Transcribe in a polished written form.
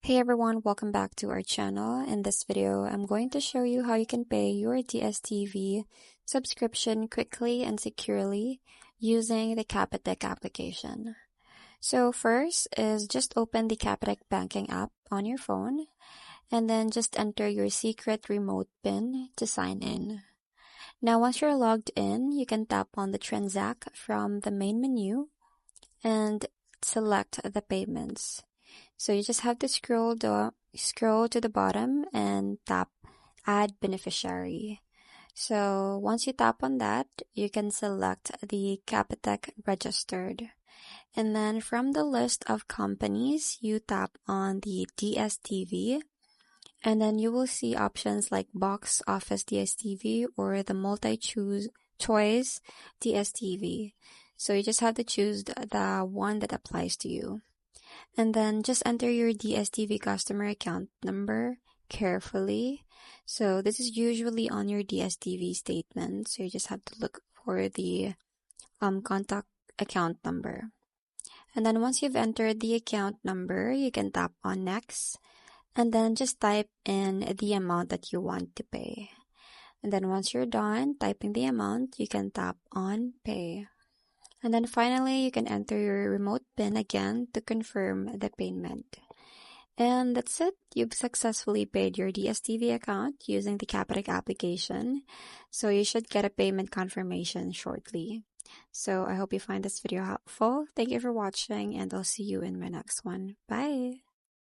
Hey everyone, welcome back to our channel. In this video, I'm going to show you how you can pay your DStv subscription quickly and securely using the Capitec application. So first is just open the Capitec banking app on your phone and then just enter your secret remote PIN to sign in. Now once you're logged in, you can tap on the Transact from the main menu and select the payments. So you just have to scroll to the bottom and tap Add Beneficiary. So once you tap on that, you can select the Capitec Registered. And then from the list of companies, you tap on the DStv. And then you will see options like Box Office DStv or the multi-choice DStv. So you just have to choose the one that applies to you. And then just enter your DStv customer account number carefully. So this is usually on your DStv statement. So you just have to look for the contact account number. And then once you've entered the account number, you can tap on Next. And then just type in the amount that you want to pay. And then once you're done typing the amount, you can tap on Pay. And then finally, you can enter your remote PIN again to confirm the payment. And that's it. You've successfully paid your DStv account using the Capitec application. So you should get a payment confirmation shortly. So I hope you find this video helpful. Thank you for watching and I'll see you in my next one. Bye!